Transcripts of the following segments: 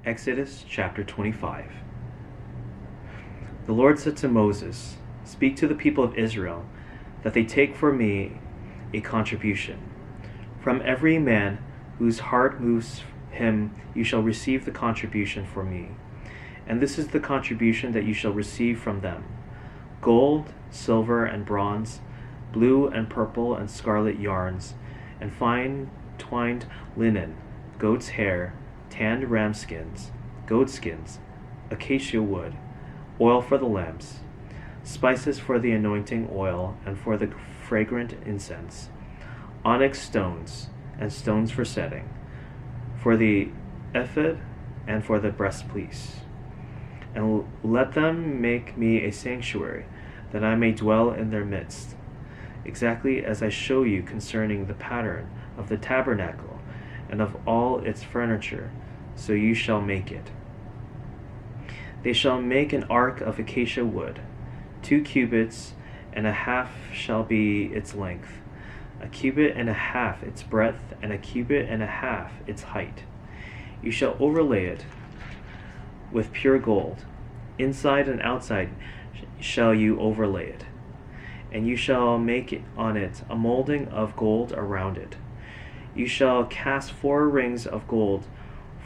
Exodus chapter 25. The Lord said to Moses, "Speak to the people of Israel, that they take for me a contribution. From every man whose heart moves him, you shall receive the contribution for me. And this is the contribution that you shall receive from them: gold, silver, and bronze, blue and purple and scarlet yarns, and fine twined linen, goat's hair, tanned ram skins, goat skins, acacia wood, oil for the lamps, spices for the anointing oil and for the fragrant incense, onyx stones and stones for setting, for the ephod and for the breastpiece. And let them make me a sanctuary, that I may dwell in their midst, exactly as I show you concerning the pattern of the tabernacle and of all its furniture, so you shall make it. They shall make an ark of acacia wood. 2 cubits and a half shall be its length, 1 cubit and a half its breadth, and 1 cubit and a half its height. You shall overlay it with pure gold. Inside and outside shall you overlay it. And you shall make on it a molding of gold around it. You shall cast 4 rings of gold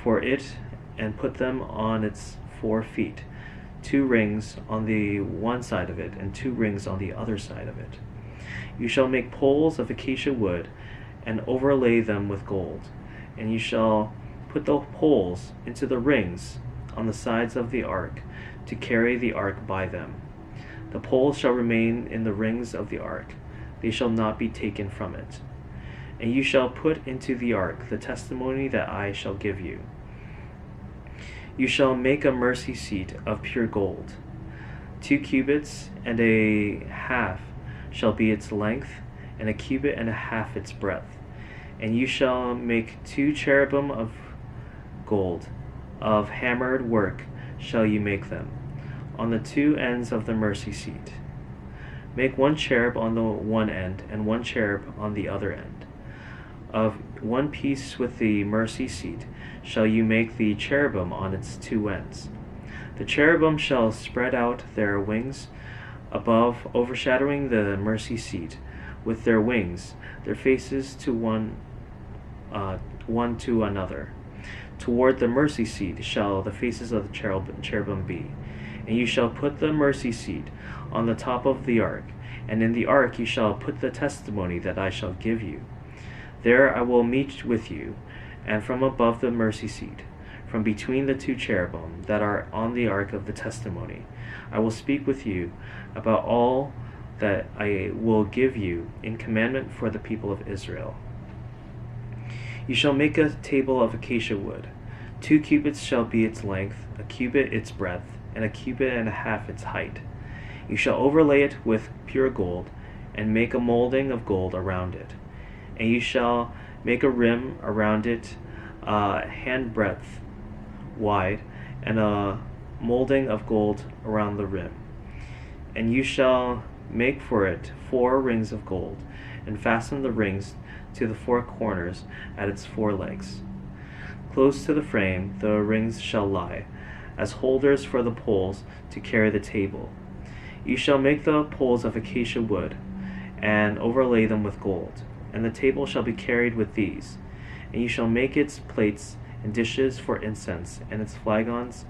for it, and put them on its 4 feet, 2 rings on the one side of it, and 2 rings on the other side of it. You shall make poles of acacia wood, and overlay them with gold. And you shall put the poles into the rings on the sides of the ark, to carry the ark by them. The poles shall remain in the rings of the ark, they shall not be taken from it. And you shall put into the ark the testimony that I shall give you. You shall make a mercy seat of pure gold. 2 cubits and a half shall be its length, and 1 cubit and a half its breadth. And you shall make 2 cherubim of gold, of hammered work shall you make them, on the 2 ends of the mercy seat. Make 1 cherub on the one end, and 1 cherub on the other end. Of one piece with the mercy seat shall you make the cherubim on its 2 ends. The cherubim shall spread out their wings above, overshadowing the mercy seat with their wings, their faces to one to another. Toward the mercy seat shall the faces of the cherubim be. And you shall put the mercy seat on the top of the ark, and in the ark you shall put the testimony that I shall give you. There I will meet with you, and from above the mercy seat, from between the 2 cherubim that are on the ark of the testimony, I will speak with you about all that I will give you in commandment for the people of Israel. You shall make a table of acacia wood. 2 cubits shall be its length, 1 cubit its breadth, and 1 cubit and a half its height. You shall overlay it with pure gold, and make a molding of gold around it. And you shall make a rim around it, hand breadth wide, and a molding of gold around the rim. And you shall make for it 4 rings of gold, and fasten the rings to the 4 corners at its 4 legs. Close to the frame the rings shall lie, as holders for the poles to carry the table. You shall make the poles of acacia wood, and overlay them with gold. And the table shall be carried with these. And you shall make its plates and dishes for incense, and its flagons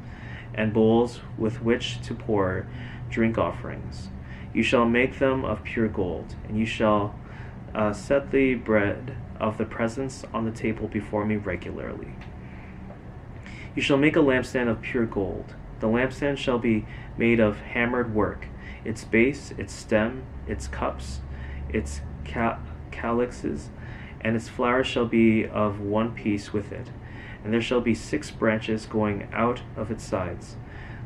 and bowls with which to pour drink offerings. You shall make them of pure gold. And you shall set the bread of the presence on the table before me regularly. You shall make a lampstand of pure gold. The lampstand shall be made of hammered work, its base, its stem, its cups, its calyxes, and its flowers shall be of one piece with it. And there shall be 6 branches going out of its sides,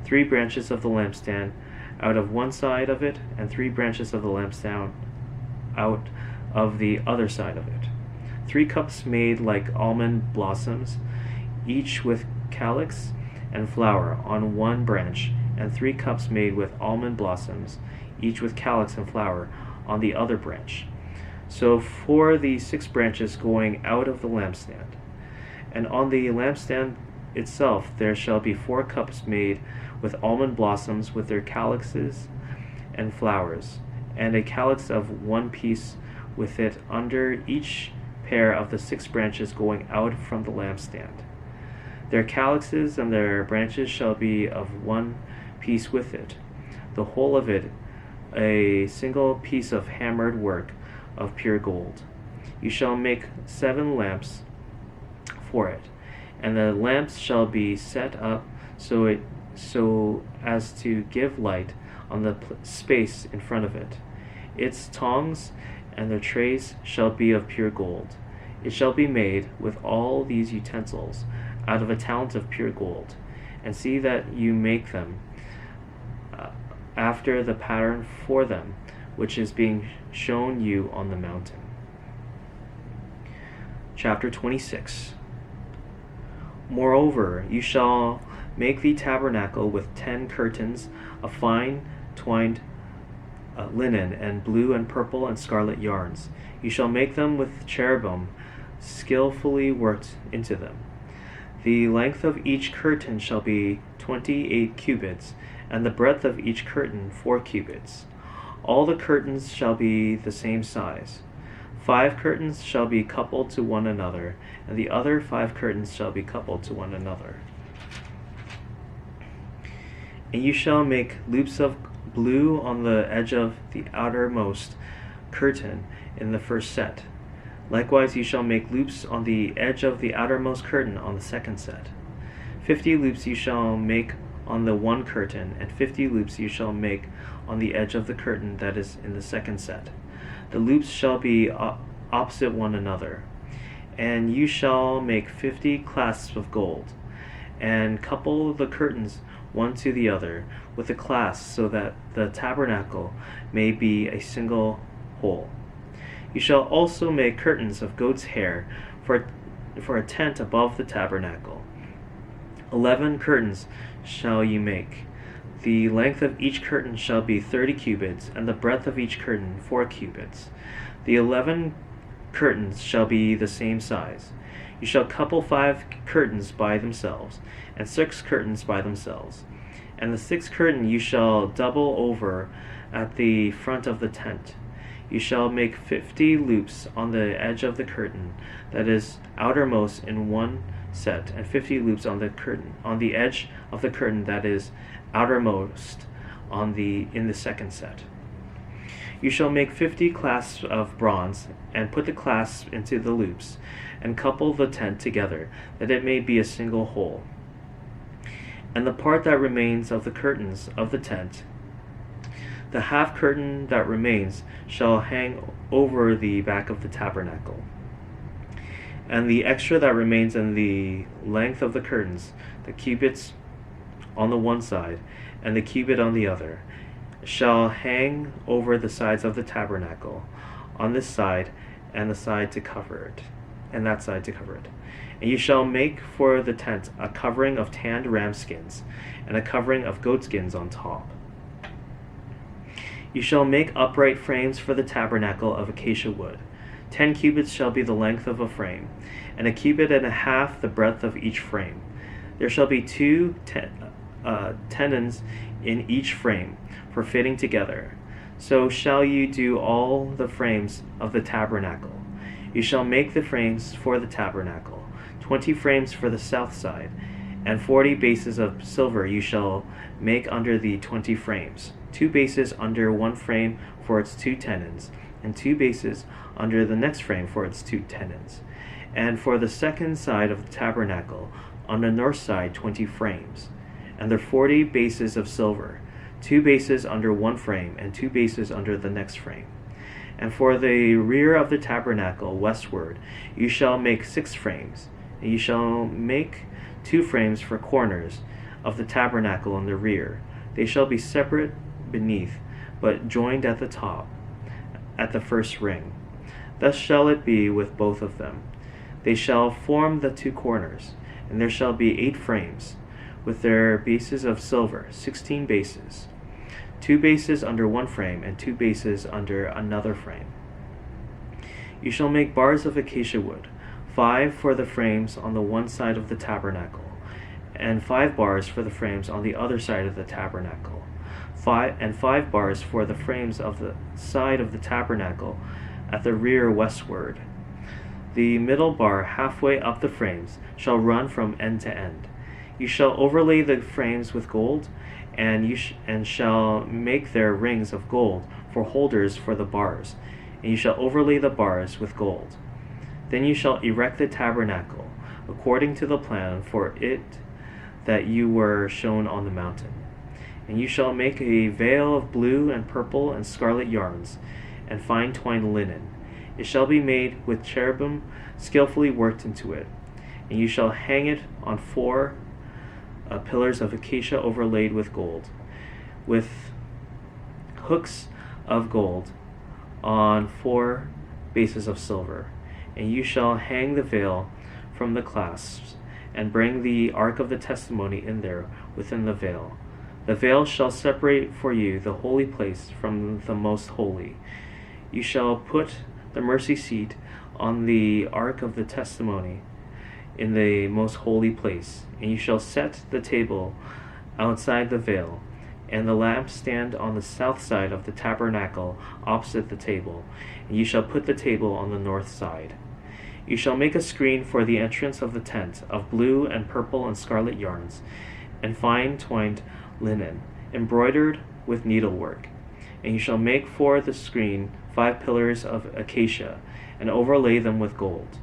3 branches of the lampstand out of one side of it, and 3 branches of the lampstand out of the other side of it. 3 cups made like almond blossoms, each with calyx and flower on one branch, and 3 cups made with almond blossoms, each with calyx and flower on the other branch. So for the 6 branches going out of the lampstand. And on the lampstand itself there shall be 4 cups made with almond blossoms with their calyxes and flowers, and a calyx of 1 piece with it under each pair of the 6 branches going out from the lampstand. Their calyxes and their branches shall be of 1 piece with it, the whole of it a single piece of hammered work of pure gold. You shall make 7 lamps for it, and the lamps shall be set up so as to give light on the space in front of it. Its tongs and their trays shall be of pure gold. It shall be made with all these utensils out of a talent of pure gold, and see that you make them after the pattern for them, which is being shown you on the mountain. Chapter 26. Moreover, you shall make the tabernacle with 10 curtains of fine twined linen and blue and purple and scarlet yarns. You shall make them with cherubim skillfully worked into them. The length of each curtain shall be 28 cubits, and the breadth of each curtain 4 cubits. All the curtains shall be the same size. 5 curtains shall be coupled to one another, and the other 5 curtains shall be coupled to one another. And you shall make loops of blue on the edge of the outermost curtain in the first set. Likewise you shall make loops on the edge of the outermost curtain on the second set. 50 loops you shall make on the one curtain, and 50 loops you shall make on the edge of the curtain that is in the second set. The loops shall be opposite one another. And you shall make 50 clasps of gold, and couple the curtains one to the other with the clasps, so that the tabernacle may be a single whole. You shall also make curtains of goat's hair for a tent above the tabernacle. 11 curtains shall you make. The length of each curtain shall be 30 cubits, and the breadth of each curtain 4 cubits. The 11 curtains shall be the same size. You shall couple 5 curtains by themselves, and 6 curtains by themselves. And the 6th curtain you shall double over at the front of the tent. You shall make 50 loops on the edge of the curtain that is outermost in one set, and 50 loops on the edge of the curtain that is outermost in the second set. You shall make 50 clasps of bronze, and put the clasps into the loops, and couple the tent together, that it may be a single whole. And the part that remains of the curtains of the tent, the half curtain that remains, shall hang over the back of the tabernacle. And the extra that remains in the length of the curtains, the cubits on the one side, and the cubit on the other, shall hang over the sides of the tabernacle, on this side and the side to cover it, and that side to cover it. And you shall make for the tent a covering of tanned ram skins, and a covering of goat skins on top. You shall make upright frames for the tabernacle of acacia wood. 10 cubits shall be the length of a frame, and a cubit and a half the breadth of each frame. There shall be 2 tenons in each frame, for fitting together. So shall you do all the frames of the tabernacle. You shall make the frames for the tabernacle, 20 frames for the south side, and 40 bases of silver you shall make under the 20 frames, 2 bases under one frame for its 2 tenons, and 2 bases under the next frame for its 2 tenons. And for the second side of the tabernacle, on the north side 20 frames, and their 40 bases of silver, 2 bases under one frame, and 2 bases under the next frame. And for the rear of the tabernacle westward, you shall make 6 frames, and you shall make 2 frames for corners of the tabernacle in the rear. They shall be separate beneath, but joined at the top, at the first ring. Thus shall it be with both of them. They shall form the 2 corners, and there shall be 8 frames, with their bases of silver, 16 bases, 2 bases under one frame, and 2 bases under another frame. You shall make bars of acacia wood, 5 for the frames on the one side of the tabernacle, and 5 bars for the frames on the other side of the tabernacle. 5 bars for the frames of the side of the tabernacle at the rear westward. The middle bar halfway up the frames shall run from end to end. You shall overlay the frames with gold, and shall make their rings of gold for holders for the bars, and you shall overlay the bars with gold. Then you shall erect the tabernacle according to the plan for it that you were shown on the mountain. And you shall make a veil of blue and purple and scarlet yarns, and fine twined linen. It shall be made with cherubim skillfully worked into it. And you shall hang it on 4 pillars of acacia overlaid with gold, with hooks of gold on 4 bases of silver. And you shall hang the veil from the clasps, and bring the ark of the testimony in there within the veil. The veil shall separate for you the holy place from the most holy. You shall put the mercy seat on the ark of the testimony in the most holy place, and you shall set the table outside the veil, and the lampstand on the south side of the tabernacle opposite the table, and you shall put the table on the north side. You shall make a screen for the entrance of the tent of blue and purple and scarlet yarns, and fine twined linen, embroidered with needlework. And you shall make for the screen 5 pillars of acacia, and overlay them with gold.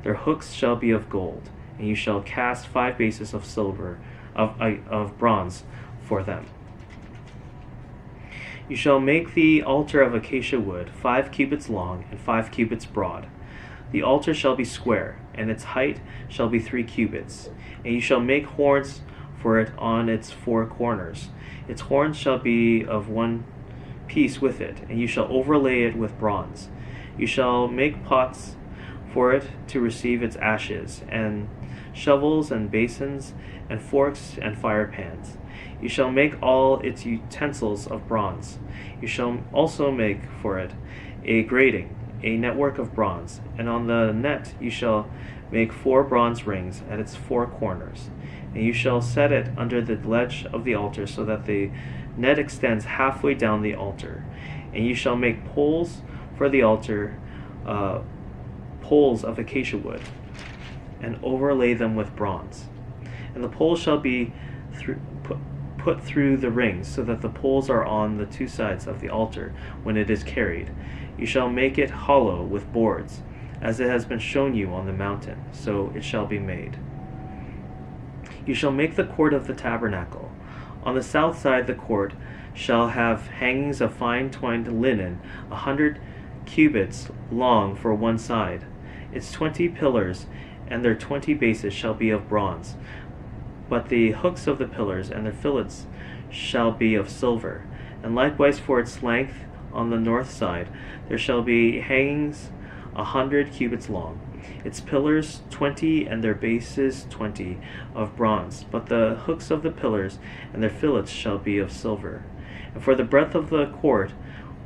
Their hooks shall be of gold, and you shall cast 5 bases of silver, of bronze for them. You shall make the altar of acacia wood 5 cubits long and 5 cubits broad. The altar shall be square, and its height shall be 3 cubits. And you shall make horns for it on its 4 corners. Its horns shall be of one piece with it, and you shall overlay it with bronze. You shall make pots for it to receive its ashes, and shovels and basins, and forks and fire pans. You shall make all its utensils of bronze. You shall also make for it a grating, a network of bronze, and on the net you shall make 4 bronze rings at its 4 corners. And you shall set it under the ledge of the altar, so that the net extends halfway down the altar. And you shall make poles for the altar, poles of acacia wood, and overlay them with bronze. And the poles shall be put through the rings, so that the poles are on the 2 sides of the altar when it is carried. You shall make it hollow with boards, as it has been shown you on the mountain, so it shall be made. You shall make the court of the tabernacle. On the south side the court shall have hangings of fine twined linen, 100 cubits long for one side. Its 20 pillars and their 20 bases shall be of bronze, but the hooks of the pillars and their fillets shall be of silver. And likewise for its length on the north side there shall be hangings 100 cubits long. Its pillars 20 and their bases 20 of bronze, but the hooks of the pillars and their fillets shall be of silver. And for the breadth of the court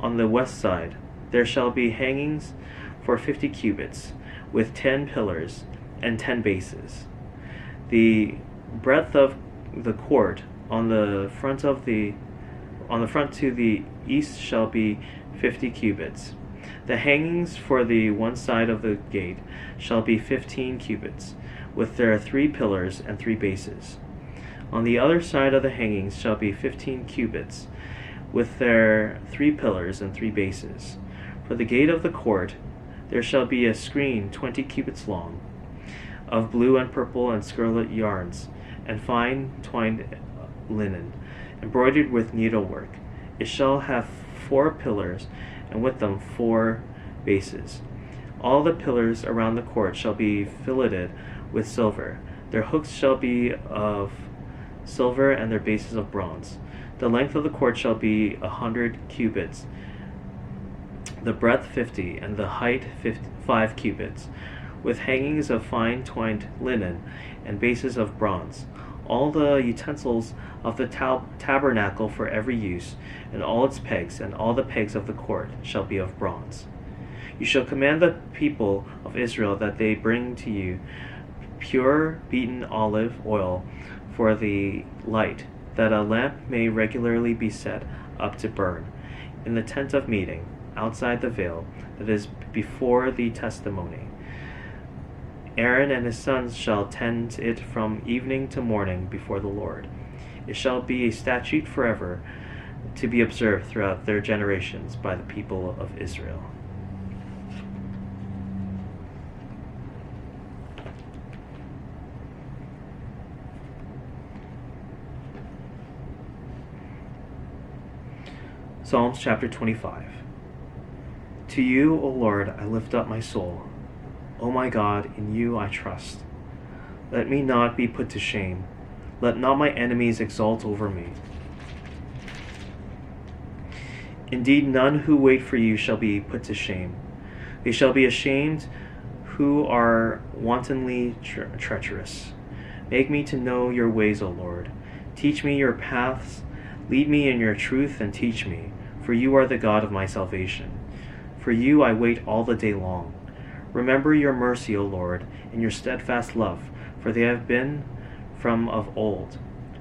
on the west side there shall be hangings for 50 cubits, with 10 pillars and 10 bases. The breadth of the court on the front to the east shall be 50 cubits. The hangings for the one side of the gate shall be 15 cubits, with their 3 pillars and 3 bases. On the other side of the hangings shall be 15 cubits, with their 3 pillars and 3 bases. For the gate of the court there shall be a screen 20 cubits long, of blue and purple and scarlet yarns, and fine twined linen, embroidered with needlework. It shall have 4 pillars, and with them 4 bases. All the pillars around the court shall be filleted with silver. Their hooks shall be of silver, and their bases of bronze. The length of the court shall be 100 cubits, the breadth 50, and the height 5 cubits, with hangings of fine twined linen and bases of bronze. All the utensils of the tabernacle for every use, and all its pegs, and all the pegs of the court shall be of bronze. You shall command the people of Israel that they bring to you pure beaten olive oil for the light, that a lamp may regularly be set up to burn in the tent of meeting, outside the veil that is before the testimony. Aaron and his sons shall tend it from evening to morning before the Lord. It shall be a statute forever, to be observed throughout their generations by the people of Israel. Psalms chapter 25. To you, O Lord, I lift up my soul. O my God, in you I trust. Let me not be put to shame. Let not my enemies exult over me. Indeed, none who wait for you shall be put to shame. They shall be ashamed who are wantonly treacherous. Make me to know your ways, O Lord. Teach me your paths. Lead me in your truth and teach me, for you are the God of my salvation. For you I wait all the day long. Remember your mercy, O Lord, and your steadfast love, for they have been from of old.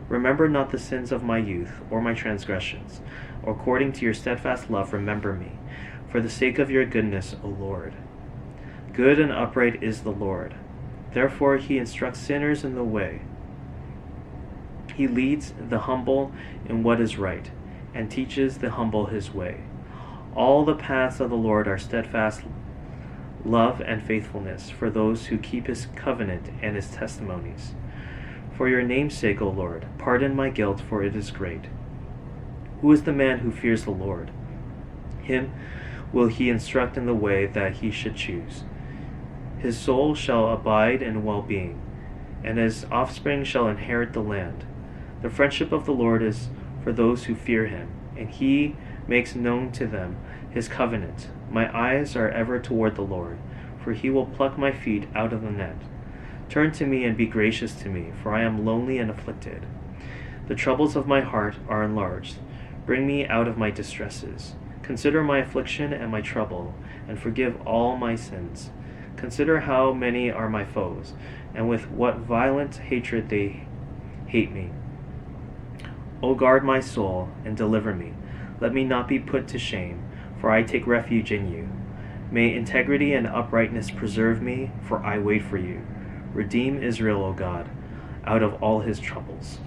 Remember not the sins of my youth, or my transgressions. According to your steadfast love, remember me, for the sake of your goodness, O Lord. Good and upright is the Lord. Therefore he instructs sinners in the way. He leads the humble in what is right, and teaches the humble his way. All the paths of the Lord are steadfast love and faithfulness for those who keep his covenant and his testimonies. For your name's sake, O Lord, pardon my guilt, for it is great. Who is the man who fears the Lord? Him will he instruct in the way that he should choose. His soul shall abide in well-being, and his offspring shall inherit the land. The friendship of the Lord is for those who fear him, and he makes known to them his covenant. My eyes are ever toward the Lord, for he will pluck my feet out of the net. Turn to me and be gracious to me, for I am lonely and afflicted. The troubles of my heart are enlarged. Bring me out of my distresses. Consider my affliction and my trouble, and forgive all my sins. Consider how many are my foes, and with what violent hatred they hate me. O guard my soul, and deliver me. Let me not be put to shame, for I take refuge in you. May integrity and uprightness preserve me, for I wait for you. Redeem Israel, O God, out of all his troubles.